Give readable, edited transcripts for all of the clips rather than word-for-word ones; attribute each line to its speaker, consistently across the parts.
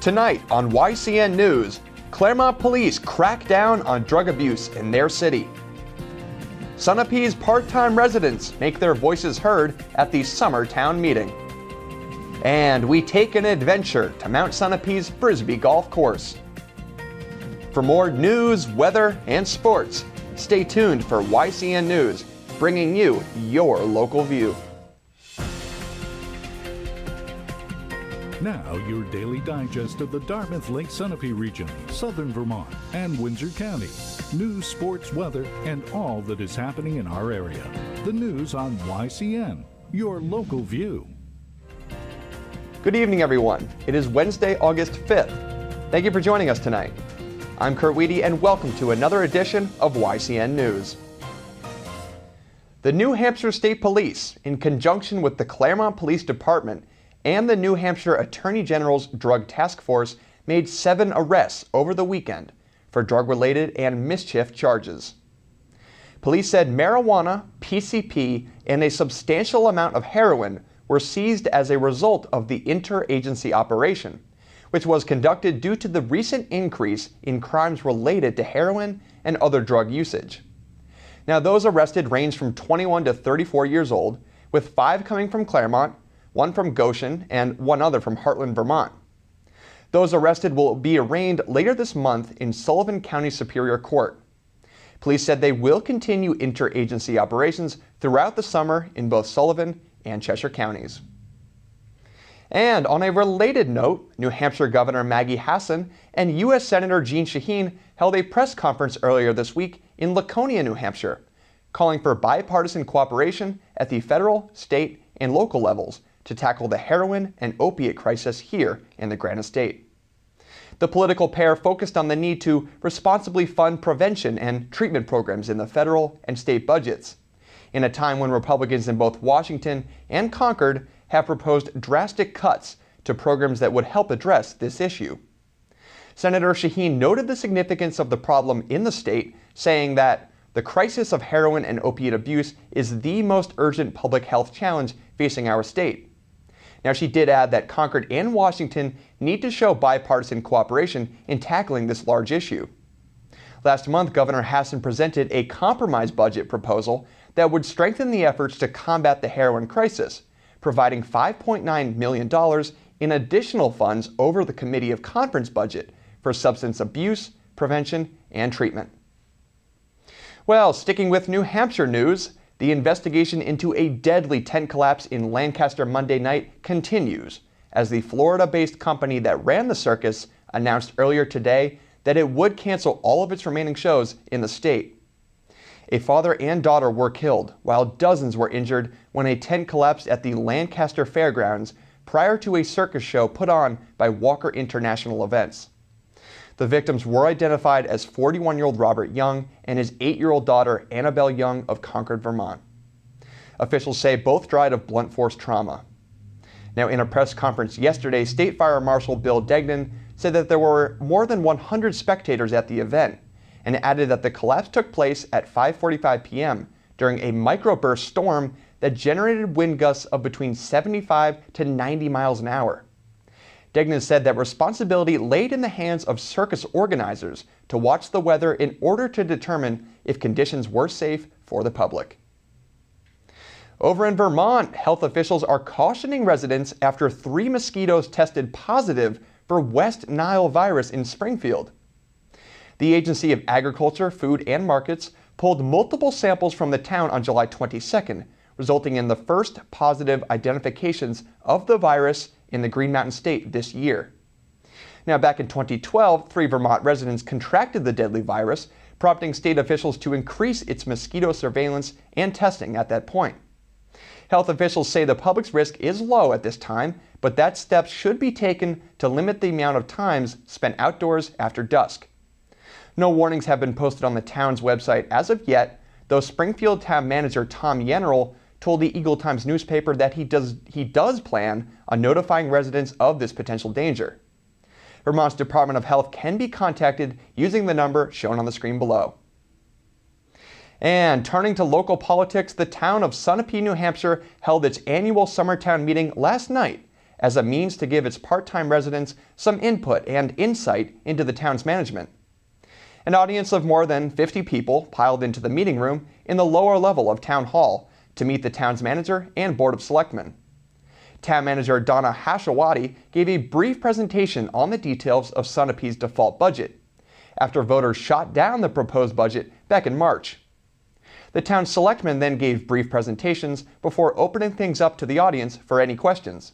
Speaker 1: Tonight on YCN News, Claremont police crack down on drug abuse in their city. Sunapee's part-time residents make their voices heard at the summer town meeting. And we take an adventure to Mount Sunapee's Frisbee Golf Course. For more news, weather, and sports, stay tuned for YCN News, bringing you your local view.
Speaker 2: Now, your daily digest of the Dartmouth Lake Sunapee region, southern Vermont, and Windsor County. News, sports, weather, and all that is happening in our area. The news on YCN, your local view.
Speaker 1: Good evening, everyone. It is Wednesday, August 5th. Thank you for joining us tonight. I'm Kurt Weedy, and welcome to another edition of YCN News. The New Hampshire State Police, in conjunction with the Claremont Police Department and the New Hampshire Attorney General's Drug Task Force, made 7 arrests over the weekend for drug-related and mischief charges. Police said marijuana, PCP, and a substantial amount of heroin were seized as a result of the interagency operation, which was conducted due to the recent increase in crimes related to heroin and other drug usage. Now, those arrested range from 21 to 34 years old, with 5 coming from Claremont, 1 from Goshen, and 1 other from Heartland, Vermont. Those arrested will be arraigned later this month in Sullivan County Superior Court. Police said they will continue interagency operations throughout the summer in both Sullivan and Cheshire counties. And on a related note, New Hampshire Governor Maggie Hassan and U.S. Senator Jeanne Shaheen held a press conference earlier this week in Laconia, New Hampshire, calling for bipartisan cooperation at the federal, state, and local levels to tackle the heroin and opiate crisis here in the Granite State. The political pair focused on the need to responsibly fund prevention and treatment programs in the federal and state budgets, in a time when Republicans in both Washington and Concord have proposed drastic cuts to programs that would help address this issue. Senator Shaheen noted the significance of the problem in the state, saying that the crisis of heroin and opiate abuse is the most urgent public health challenge facing our state. Now, she did add that Concord and Washington need to show bipartisan cooperation in tackling this large issue. Last month, Governor Hassan presented a compromise budget proposal that would strengthen the efforts to combat the heroin crisis, providing $5.9 million in additional funds over the Committee of Conference budget for substance abuse, prevention, and treatment. Well, sticking with New Hampshire news, the investigation into a deadly tent collapse in Lancaster Monday night continues, as the Florida-based company that ran the circus announced earlier today that it would cancel all of its remaining shows in the state. A father and daughter were killed, while dozens were injured when a tent collapsed at the Lancaster Fairgrounds prior to a circus show put on by Walker International Events. The victims were identified as 41-year-old Robert Young and his 8-year-old daughter Annabelle Young of Concord, Vermont. Officials say both died of blunt force trauma. Now, in a press conference yesterday, State Fire Marshal Bill Degnan said that there were more than 100 spectators at the event, and added that the collapse took place at 5:45 p.m. during a microburst storm that generated wind gusts of between 75 to 90 miles an hour. Degnan said that responsibility laid in the hands of circus organizers to watch the weather in order to determine if conditions were safe for the public. Over in Vermont, health officials are cautioning residents after 3 mosquitoes tested positive for West Nile virus in Springfield. The Agency of Agriculture, Food, and Markets pulled multiple samples from the town on July 22nd, resulting in the first positive identifications of the virus in the Green Mountain State this year. Now, back in 2012, 3 Vermont residents contracted the deadly virus, prompting state officials to increase its mosquito surveillance and testing at that point. Health officials say the public's risk is low at this time, but that steps should be taken to limit the amount of times spent outdoors after dusk. No warnings have been posted on the town's website as of yet, though Springfield town manager Tom Yennerl told the Eagle Times newspaper that he does plan on notifying residents of this potential danger. Vermont's Department of Health can be contacted using the number shown on the screen below. And turning to local politics, the town of Sunapee, New Hampshire held its annual Summertown meeting last night as a means to give its part-time residents some input and insight into the town's management. An audience of more than 50 people piled into the meeting room in the lower level of Town Hall to meet the town's manager and Board of Selectmen. Town Manager Donna Hashawati gave a brief presentation on the details of Sunapee's default budget, after voters shot down the proposed budget back in March. The town's selectmen then gave brief presentations before opening things up to the audience for any questions.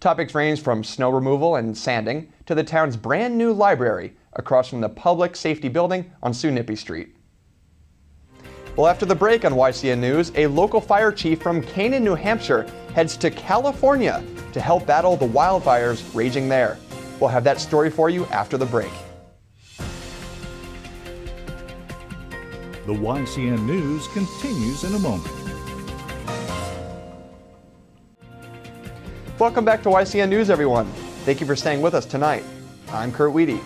Speaker 1: Topics ranged from snow removal and sanding to the town's brand new library across from the Public Safety Building on Sunnipi Street. Well, after the break on YCN News, a local fire chief from Canaan, New Hampshire heads to California to help battle the wildfires raging there. We'll have that story for you after the break.
Speaker 2: The YCN News continues in a moment.
Speaker 1: Welcome back to YCN News, everyone. Thank you for staying with us tonight. I'm Kurt Weedy.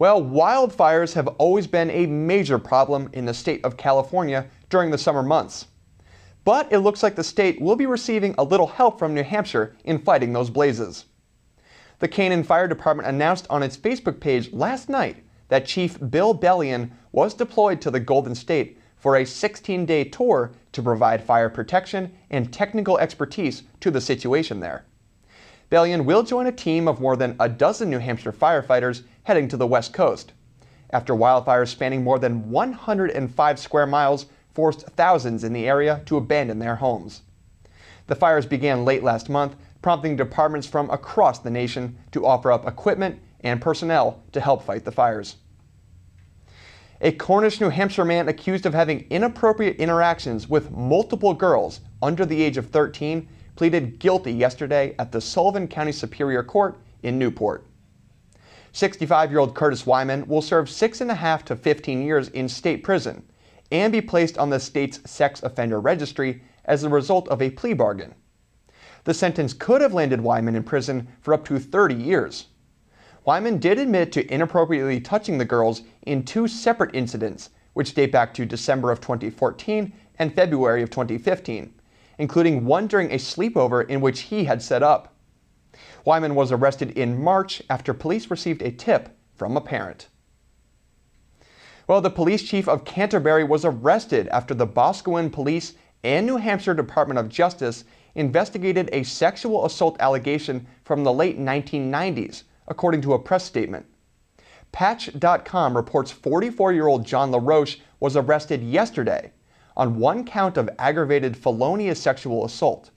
Speaker 1: Well, wildfires have always been a major problem in the state of California during the summer months. But it looks like the state will be receiving a little help from New Hampshire in fighting those blazes. The Canaan Fire Department announced on its Facebook page last night that Chief Bill Bellion was deployed to the Golden State for a 16-day tour to provide fire protection and technical expertise to the situation there. Bellion will join a team of more than a dozen New Hampshire firefighters heading to the West Coast, after wildfires spanning more than 105 square miles forced thousands in the area to abandon their homes. The fires began late last month, prompting departments from across the nation to offer up equipment and personnel to help fight the fires. A Cornish, New Hampshire man accused of having inappropriate interactions with multiple girls under the age of 13 pleaded guilty yesterday at the Sullivan County Superior Court in Newport. 65-year-old Curtis Wyman will serve 6.5 to 15 years in state prison and be placed on the state's sex offender registry as a result of a plea bargain. The sentence could have landed Wyman in prison for up to 30 years. Wyman did admit to inappropriately touching the girls in 2 separate incidents, which date back to December of 2014 and February of 2015, including one during a sleepover in which he had set up. Wyman was arrested in March after police received a tip from a parent. Well, the police chief of Canterbury was arrested after the Boscawen Police and New Hampshire Department of Justice investigated a sexual assault allegation from the late 1990s, according to a press statement. Patch.com reports 44-year-old John LaRoche was arrested yesterday on 1 count of aggravated felonious sexual assault.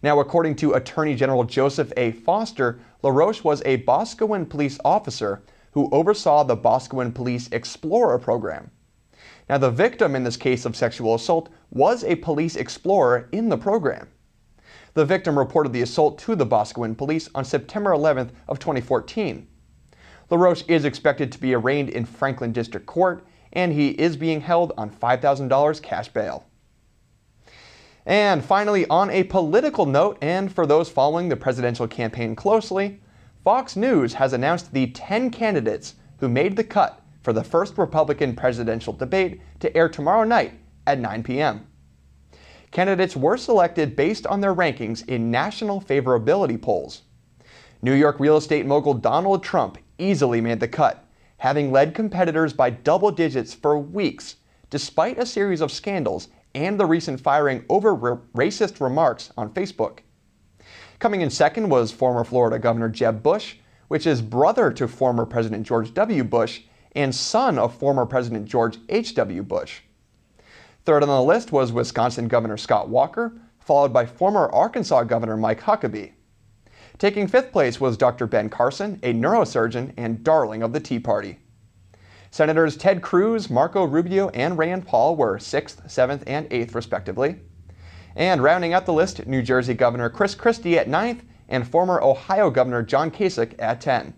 Speaker 1: Now, according to Attorney General Joseph A. Foster, LaRoche was a Boscawen police officer who oversaw the Boscawen Police Explorer program. Now, the victim in this case of sexual assault was a police explorer in the program. The victim reported the assault to the Boscawen police on September 11th of 2014. LaRoche is expected to be arraigned in Franklin District Court, and he is being held on $5,000 cash bail. And finally, on a political note, and for those following the presidential campaign closely, Fox News has announced the 10 candidates who made the cut for the first Republican presidential debate to air tomorrow night at 9 p.m. Candidates were selected based on their rankings in national favorability polls. New York real estate mogul Donald Trump easily made the cut, having led competitors by double digits for weeks, despite a series of scandals and the recent firing over racist remarks on Facebook. Coming in second was former Florida Governor Jeb Bush, which is brother to former President George W. Bush and son of former President George H.W. Bush. Third on the list was Wisconsin Governor Scott Walker, followed by former Arkansas Governor Mike Huckabee. Taking fifth place was Dr. Ben Carson, a neurosurgeon and darling of the Tea Party. Senators Ted Cruz, Marco Rubio, and Rand Paul were 6th, 7th, and 8th, respectively. And rounding out the list, New Jersey Governor Chris Christie at 9th and former Ohio Governor John Kasich at 10.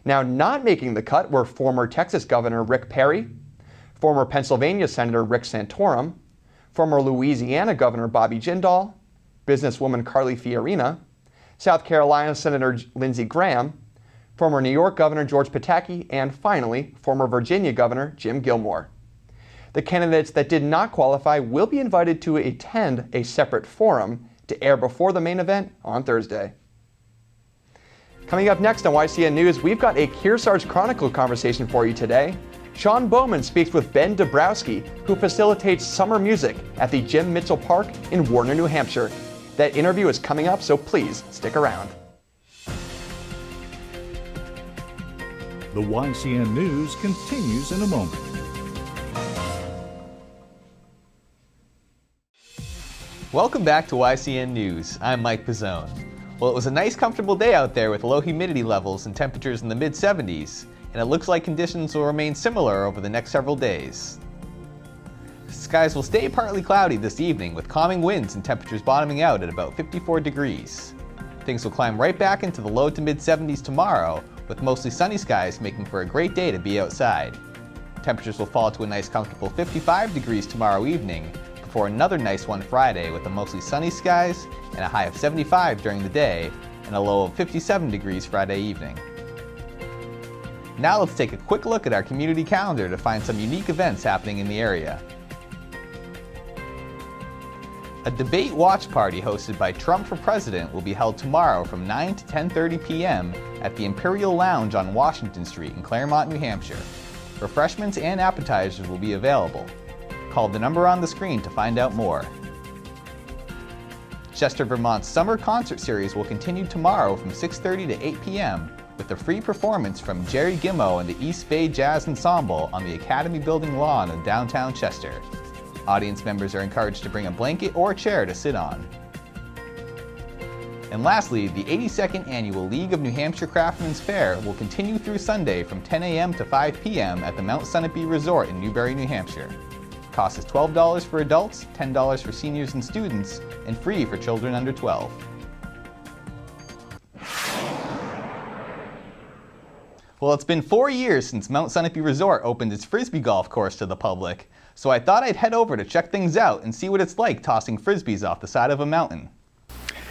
Speaker 1: Now, not making the cut were former Texas Governor Rick Perry, former Pennsylvania Senator Rick Santorum, former Louisiana Governor Bobby Jindal, businesswoman Carly Fiorina, South Carolina Senator Lindsey Graham, former New York Governor George Pataki, and finally, former Virginia Governor Jim Gilmore. The candidates that did not qualify will be invited to attend a separate forum to air before the main event on Thursday. Coming up next on YCN News, we've got a Kearsarge Chronicle conversation for you today. Sean Bowman speaks with Ben Dabrowski, who facilitates summer music at the Jim Mitchell Park in Warner, New Hampshire. That interview is coming up, so please stick around.
Speaker 2: The YCN News continues in a moment.
Speaker 3: Welcome back to YCN News. I'm Mike Pizzone. Well, it was a nice comfortable day out there with low humidity levels and temperatures in the mid-70s, and it looks like conditions will remain similar over the next several days. Skies will stay partly cloudy this evening with calming winds and temperatures bottoming out at about 54 degrees. Things will climb right back into the low to mid-70s tomorrow, with mostly sunny skies making for a great day to be outside. Temperatures will fall to a nice comfortable 55 degrees tomorrow evening, before another nice one Friday with a mostly sunny skies and a high of 75 during the day and a low of 57 degrees Friday evening. Now let's take a quick look at our community calendar to find some unique events happening in the area. A debate watch party hosted by Trump for President will be held tomorrow from 9 to 10:30 p.m. at the Imperial Lounge on Washington Street in Claremont, New Hampshire. Refreshments and appetizers will be available. Call the number on the screen to find out more. Chester, Vermont's Summer Concert Series will continue tomorrow from 6:30 to 8 p.m. with a free performance from Jerry Gimmo and the East Bay Jazz Ensemble on the Academy Building lawn in downtown Chester. Audience members are encouraged to bring a blanket or chair to sit on. And lastly, the 82nd Annual League of New Hampshire Craftsmen's Fair will continue through Sunday from 10 a.m. to 5 p.m. at the Mount Sunapee Resort in Newbury, New Hampshire. Cost is $12 for adults, $10 for seniors and students, and free for children under 12. Well, it's been 4 years since Mount Sunapee Resort opened its Frisbee golf course to the public, so I thought I'd head over to check things out and see what it's like tossing Frisbees off the side of a mountain.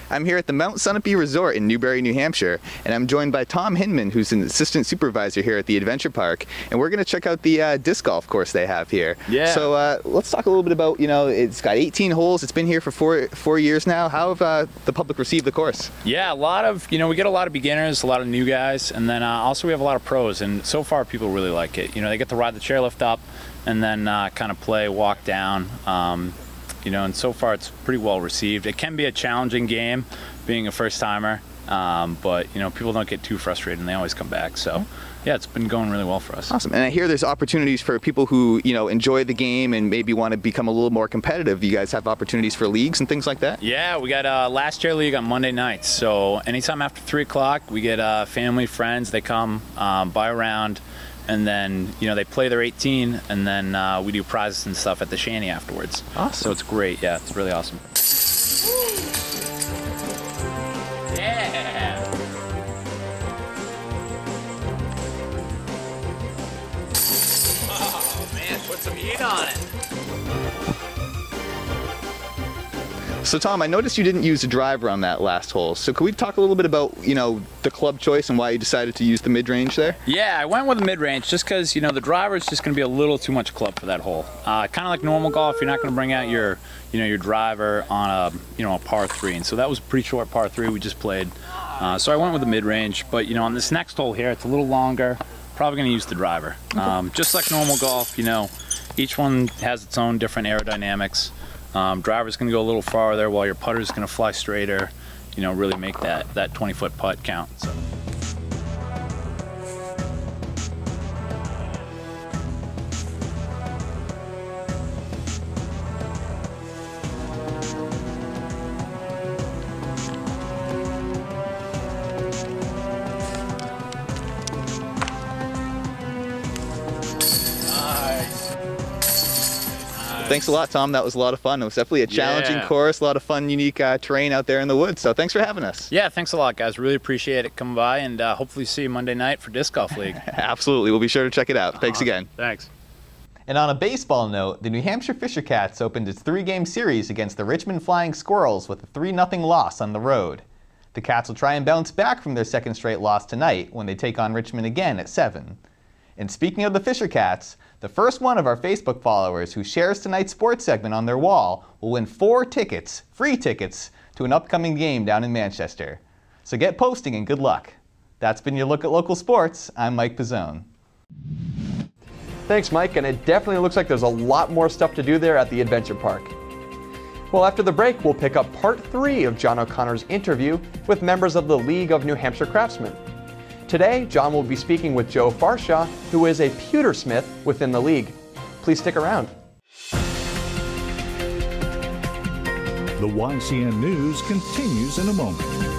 Speaker 3: I'm here at the Mount Sunapee Resort in Newbury, New Hampshire, and I'm joined by Tom Hinman, who's an assistant supervisor here at the Adventure Park, and we're going to check out the disc golf course they have here. Yeah. So let's talk a little bit about, it's got 18 holes, it's been here for four years now. How have the public received the course?
Speaker 4: Yeah, a lot of, we get a lot of beginners, a lot of new guys, and then also we have a lot of pros, and so far people really like it. They get to ride the chairlift up and then kind of play, walk down. And so far it's pretty well received. It can be a challenging game, being a first-timer, but people don't get too frustrated and they always come back. So yeah, it's been going really well for us.
Speaker 3: Awesome. And I hear there's opportunities for people who enjoy the game and maybe want to become a little more competitive. You guys have opportunities for leagues and things like that? Yeah,
Speaker 4: we got a last year league on Monday nights. So anytime after 3 o'clock, we get family, friends. They come buy a round. And then, they play their 18, and then we do prizes and stuff at the shanty afterwards. Awesome. So it's great. Yeah, it's really awesome. Yeah. Oh, man, put some heat on it.
Speaker 3: So Tom, I noticed you didn't use a driver on that last hole. So could we talk a little bit about, the club choice and why you decided to use the mid-range there?
Speaker 4: Yeah, I went with the mid-range just because, the driver is just going to be a little too much club for that hole. Kind of like normal golf, you're not going to bring out your, your driver on a par 3. And so that was a pretty short par 3 we just played. So I went with the mid-range. But, on this next hole here, it's a little longer. Probably going to use the driver. Just like normal golf, each one has its own different aerodynamics. Driver's going to go a little farther while your putter's going to fly straighter, really make that 20-foot putt count. So.
Speaker 3: Thanks a lot, Tom. That was a lot of fun. It was definitely a challenging course, a lot of fun, unique terrain out there in the woods. So thanks for having us.
Speaker 4: Yeah, thanks a lot, guys. Really appreciate it coming by, and hopefully see you Monday night for Disc Golf League.
Speaker 3: Absolutely. We'll be sure to check it out. Thanks again.
Speaker 4: Thanks.
Speaker 3: And on a baseball note, the New Hampshire Fisher Cats opened its 3-game series against the Richmond Flying Squirrels with a 3-0 loss on the road. The Cats will try and bounce back from their second straight loss tonight when they take on Richmond again at 7. And speaking of the Fisher Cats, the first one of our Facebook followers who shares tonight's sports segment on their wall will win 4 tickets, free tickets, to an upcoming game down in Manchester. So get posting and good luck. That's been your look at local sports. I'm Mike Pizzone.
Speaker 1: Thanks, Mike, and it definitely looks like there's a lot more stuff to do there at the Adventure Park. Well, after the break, we'll pick up part 3 of John O'Connor's interview with members of the League of New Hampshire Craftsmen. Today, John will be speaking with Joe Farshaw, who is a pewtersmith within the league. Please stick around.
Speaker 2: The YCN News continues in a moment.